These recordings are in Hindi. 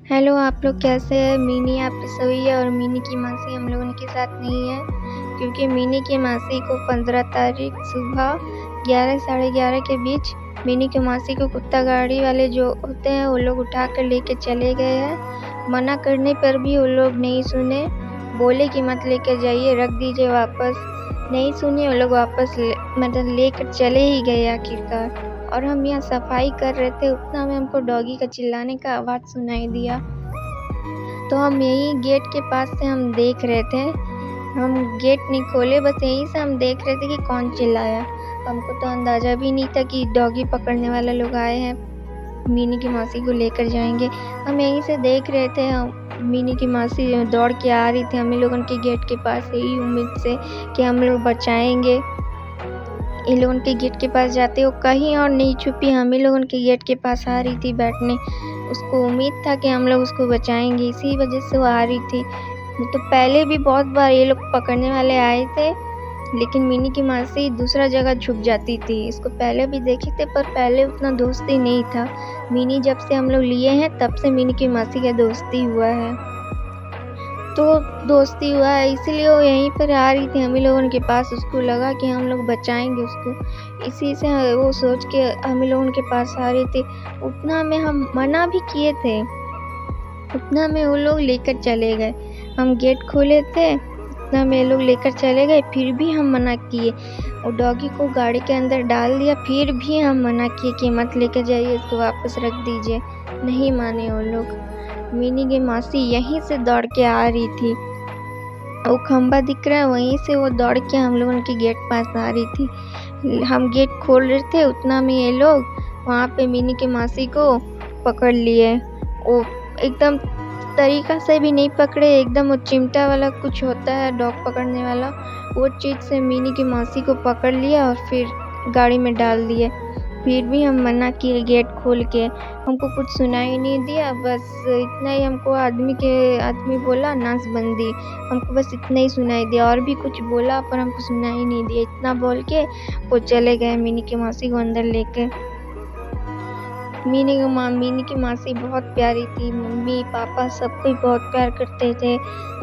हेलो, आप लोग कैसे हैं? मिनी यहाँ पे सोई है और मिनी की मासी हम लोगों के साथ नहीं है, क्योंकि मिनी की मासी को 15 तारीख सुबह 11 साढ़े 11 के बीच मिनी की मासी को कुत्ता गाड़ी वाले जो होते हैं वो लोग उठा कर लेके चले गए हैं। मना करने पर भी वो लोग नहीं सुने, बोले कि मत लेकर जाइए, रख दीजिए वापस। नहीं सुने वो लोग, वापस मतलब लेकर चले ही गए आखिरकार। और हम यहाँ सफाई कर रहे थे, उतना में हमको डॉगी का चिल्लाने का आवाज़ सुनाई दिया। तो हम यहीं गेट के पास से हम देख रहे थे। हम गेट नहीं खोले, बस यहीं से हम देख रहे थे कि कौन चिल्लाया। हमको तो अंदाज़ा भी नहीं था कि डॉगी पकड़ने वाले लोग आए हैं, मिनी की मौसी को लेकर जाएँगे। हम यहीं से देख रहे थे, मिनी की मौसी दौड़ के आ रही थी हम ही लोगन के गेट के पास, यही उम्मीद से कि हम लोग बचाएँगे। इन लोगन के गेट के पास जाते वो कहीं और नहीं छुपी, हम ही लोगन के गेट के पास आ रही थी बैठने। उसको उम्मीद था कि हम लोग उसको बचाएँगे, इसी वजह से वो आ रही थी। नहीं तो पहले भी बहुत बार ये लोग पकड़ने वाले आए थे, लेकिन मिनी की मौसी दूसरा जगह छुप जाती थी। इसको पहले भी देखे थे, पर पहले उतना दोस्ती नहीं था। मिनी जब से हम लोग लिए हैं तब से मिनी की मौसी का दोस्ती हुआ है। तो दोस्ती हुआ है, इसीलिए वो यहीं पर आ रही थी हम ही लोगों के पास। उसको लगा कि हम लोग बचाएँगे उसको, इसी से वो सोच के हम ही लोगों के पास आ रही थी। उतना में हम मना भी किए थे, उतना में वो लोग लेकर चले गए। हम गेट खोले थे, उतना में ये लोग लेकर चले गए, फिर भी हम मना किए। वो डॉगी को गाड़ी के अंदर डाल दिया, फिर भी हम मना किए कि मत लेकर जाइए, इसको वापस रख दीजिए। नहीं माने वो लोग। मिनी की मौसी यहीं से दौड़ के आ रही थी। वो खंभा दिख रहा है, वहीं से वो दौड़ के हम लोगन के गेट पास आ रही थी। हम गेट खोल रहे थे, उतना में ये लोग वहाँ पे मिनी की मौसी को पकड़ लिए। वो एकदम तरीका से भी नहीं पकड़े, एकदम वो चिमटा वाला कुछ होता है डॉग पकड़ने वाला, वो चीज़ से मिनी की मौसी को पकड़ लिया और फिर गाड़ी में डाल दिए। फिर भी हम मना किए गेट खोल के, हमको कुछ सुनाई नहीं दिया। बस इतना ही हमको आदमी बोला नासबंदी, हमको बस इतना ही सुनाई दिया, और भी कुछ बोला पर हमको सुनाई नहीं दिया। इतना बोल के वो चले गए मिनी की मौसी को अंदर लेके। मिनी की मौसी बहुत प्यारी थी, मम्मी-पापा सबको ही बहुत प्यार करते थे।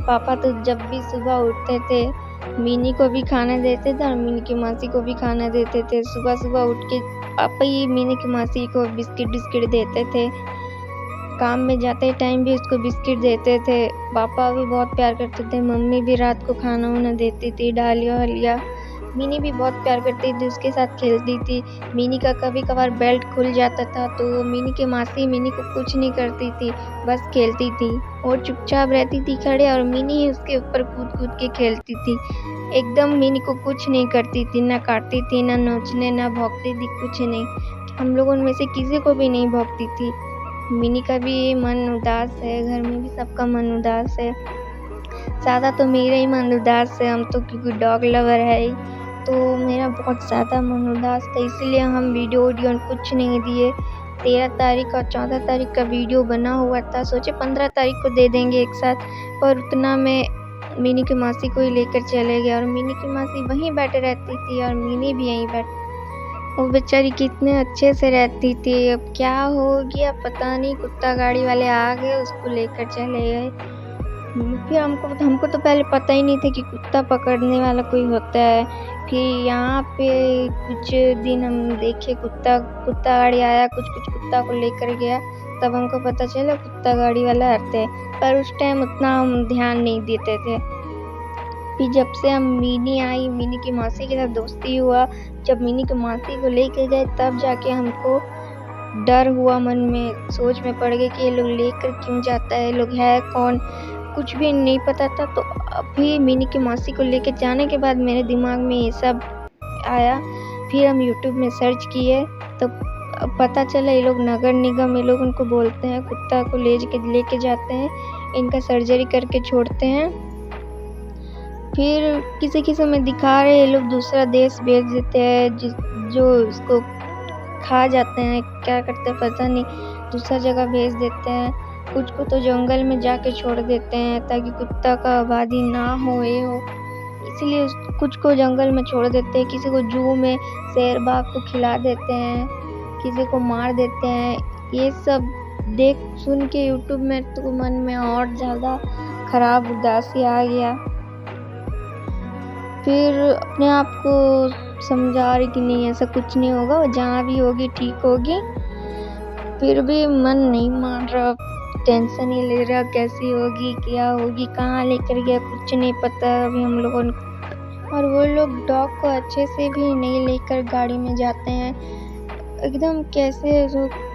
पापा तो जब भी सुबह उठते थे, मिनी को भी खाना देते थे और मिनी की मौसी को भी खाना देते थे। सुबह-सुबह उठ के पापा ही मिनी की मौसी को बिस्किट देते थे। काम में जाते टाइम भी उसको बिस्किट देते थे। पापा भी बहुत प्यार करते थे, मम्मी भी रात को खाना-वाना देती थी, डालिया-वालिया। मिनी भी बहुत प्यार करती थी, उसके साथ खेलती थी। मिनी का कभी-कभार बेल्ट खुल जाता था, तो मिनी की मौसी मिनी को कुछ नहीं करती थी, बस खेलती थी। वो चुपचाप रहती थी खड़े और मिनी ही उसके ऊपर कूद-कूद के खेलती थी। एकदम मिनी को कुछ नहीं करती थी, ना काटती थी, ना नोचने, ना भौंकती थी, कुछ नहीं। हम लोगों में से किसी को भी नहीं भौंकती थी। मिनी का भी मन उदास है, घर में भी सबका मन उदास है। ज़्यादा तो मेरा ही मन उदास है, हम तो क्योंकि डॉग लवर है ही, तो मेरा बहुत ज़्यादा मन उदास था, इसीलिए हम वीडियो कुछ नहीं दिए। 13 तारीख और 14 तारीख का वीडियो बना हुआ था, सोचे 15 तारीख को दे देंगे एक साथ, पर उतना में मिनी की मौसी को ही लेकर चले गए और मिनी की मौसी वहीं बैठे रहती थी और मिनी भी यहीं वो बेचारी कितने अच्छे से रहती थी। अब क्या हो गया पता नहीं, कुत्ता गाड़ी वाले आ गए, उसको लेकर चले गए। फिर हमको तो पहले पता ही नहीं था कि कुत्ता पकड़ने वाला कोई होता है। फिर यहाँ पे कुछ दिन हम देखे, कुत्ता गाड़ी आया, कुछ कुत्ता को लेकर गया, तब हमको पता चला कुत्ता गाड़ी वाला आते हैं, पर उस टाइम उतना हम ध्यान नहीं देते थे। फिर जब से हम मिनी आई, मिनी की मौसी के साथ दोस्ती हुआ, जब मिनी की मौसी को लेके गए तब जाके हमको डर हुआ मन में, सोच में पड़ गए कि ये लोग लेकर क्यों जाता है, ये लोग है कौन? कुछ भी नहीं पता था। तो अभी मिनी की मौसी को लेके जाने के बाद मेरे दिमाग में ये सब आया। फिर हम यूट्यूब में सर्च किए तो पता चला ये लोग नगर निगम, ये लोग उनको बोलते हैं, कुत्ता को लेके जाते हैं, इनका सर्जरी करके छोड़ते हैं। फिर किसी में दिखा रहे ये लोग दूसरा देश भेज देते हैं, जो उसको खा जाते हैं, क्या करते हैं पता नहीं, दूसरा जगह भेज देते हैं। कुछ को तो जंगल में जाके छोड़ देते हैं ताकि कुत्ता का आबादी ना हो, ये हो, इसीलिए कुछ को जंगल में छोड़ देते हैं, किसी को ज़ू में शेर बाघ को खिला देते हैं, किसी को मार देते हैं। ये सब देख सुन के यूट्यूब में तो मन में और ज़्यादा खराब उदासी आ गया। फिर अपने आप को समझा रही कि नहीं ऐसा कुछ नहीं होगा, जहाँ भी होगी ठीक होगी। फिर भी मन नहीं मान रहा, टेंशन ही ले रहा कैसी होगी, क्या होगी, कहाँ लेकर गया कुछ नहीं पता अभी हम लोगों को। और वो लोग डॉग को अच्छे से भी नहीं लेकर गाड़ी में जाते हैं, एकदम कैसे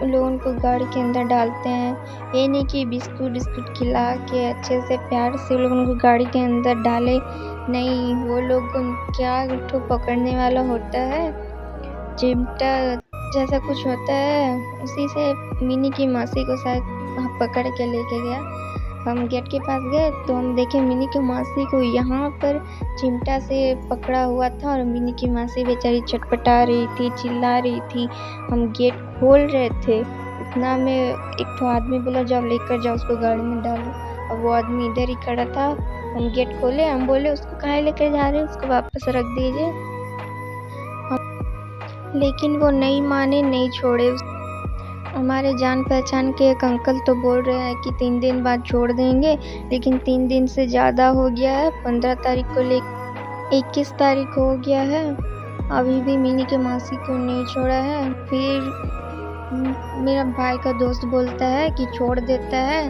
लोगों को गाड़ी के अंदर डालते हैं। ये नहीं कि बिस्कुट खिला के अच्छे से प्यार से लोगों को गाड़ी के अंदर डाले, नहीं वो लोग क्या उठो पकड़ने वाला होता है, चिमटा जैसा कुछ होता है, उसी से मिनी की मासी को शायद पकड़ के लेके गया। हम गेट के पास गए तो हम देखे मिनी की मासी को यहाँ पर चिमटा से पकड़ा हुआ था और मिनी की मासी बेचारी छटपटा रही थी, चिल्ला रही थी। हम गेट खोल रहे थे, इतना में एक तो आदमी बोला जाओ लेकर जाओ उसको गाड़ी में डालो। अब वो आदमी इधर ही खड़ा था, हम गेट खोले, हम बोले उसको काहे लेकर जा रहे हैं, उसको वापस रख दीजिए। लेकिन वो नहीं माने, नहीं छोड़े। हमारे जान पहचान के एक अंकल तो बोल रहे हैं कि 3 दिन बाद छोड़ देंगे, लेकिन 3 दिन से ज़्यादा हो गया है। 15 तारीख को 21 तारीख हो गया है, अभी भी मिनी के मासी को नहीं छोड़ा है। फिर मेरा भाई का दोस्त बोलता है कि छोड़ देता है,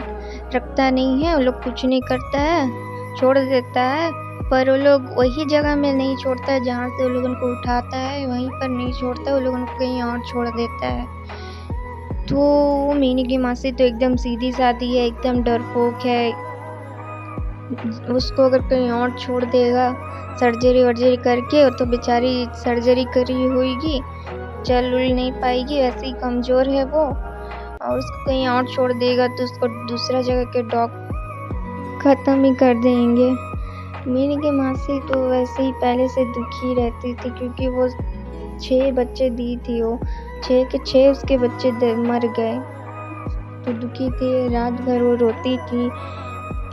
रखता नहीं है, वो लोग कुछ नहीं करता है, छोड़ देता है। पर वो लोग वही जगह में नहीं छोड़ता है जहाँ से वो लोगों को उठाता है, वहीं पर नहीं छोड़ता, वो लोगों को कहीं और छोड़ देता है। तो मिनी की मासी तो एकदम सीधी सादी है, एकदम डरपोक है। उसको अगर कहीं और छोड़ देगा सर्जरी करके, तो बेचारी सर्जरी करी होगी, चल उल नहीं पाएगी, वैसे ही कमज़ोर है वो। और उसको कहीं और छोड़ देगा तो उसको दूसरा जगह के डॉग ख़त्म ही कर देंगे। मिनी की मासी तो वैसे ही पहले से दुखी रहती थी, क्योंकि वो 6 बच्चे दी थी, वो 6 के 6 उसके बच्चे मर गए, तो दुखी थी, रात भर वो रोती थी।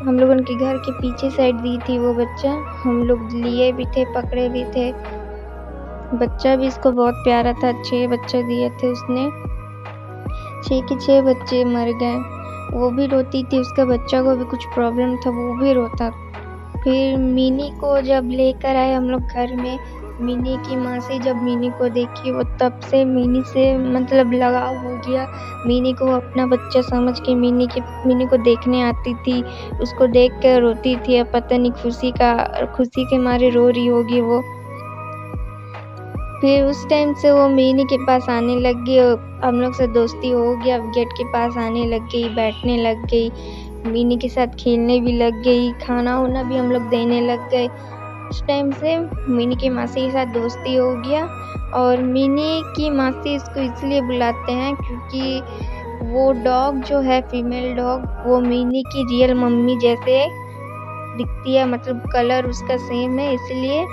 हम लोगों के घर के पीछे साइड दी थी वो बच्चा, हम लोग लिए भी थे, पकड़े भी थे। बच्चा भी इसको बहुत प्यारा था, 6 बच्चे दिए थे उसने, 6 के 6 बच्चे मर गए। वो भी रोती थी, उसका बच्चा को भी कुछ प्रॉब्लम था, वो भी रोता। फिर मिनी को जब लेकर आए हम लोग घर में, मिनी की मासी जब मिनी को देखी, वो तब से मिनी से मतलब लगाव हो गया। मिनी को अपना बच्चा समझ के मिनी को देखने आती थी, उसको देख कर रोती थी। अब पता नहीं खुशी के मारे रो रही होगी वो। फिर उस टाइम से वो मिनी के पास आने लग गई, हम लोग से दोस्ती हो गया, गेट के पास आने लग गई, बैठने लग गई, मिनी के साथ खेलने भी लग गई, खाना वाना भी हम लोग देने लग गए। उस टाइम से मिनी की मासी के साथ दोस्ती हो गया। और मिनी की मासी इसको इसलिए बुलाते हैं क्योंकि वो डॉग जो है, फीमेल डॉग, वो मिनी की रियल मम्मी जैसे दिखती है, मतलब कलर उसका सेम है, इसलिए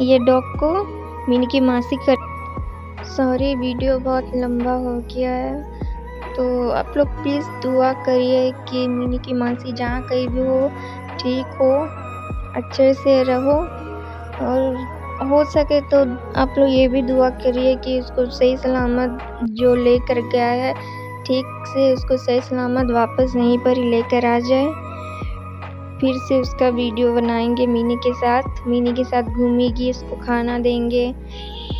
ये डॉग को मिनी की मासी कर। सॉरी, वीडियो बहुत लंबा हो गया है, तो आप लोग प्लीज़ दुआ करिए कि मिनी की मासी जहाँ कहीं भी हो ठीक हो, अच्छे से रहो। और हो सके तो आप लोग ये भी दुआ करिए कि उसको सही सलामत जो लेकर गया है, ठीक से उसको सही सलामत वापस यहीं पर ही लेकर आ जाए। फिर से उसका वीडियो बनाएंगे मिनी के साथ घूमेगी, उसको खाना देंगे,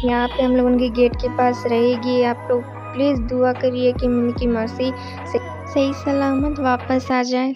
यहाँ पे हम लोग उनके गेट के पास रहेगी। आप लोग प्लीज़ दुआ करिए कि मिनी की मासी सही सलामत वापस आ जाए।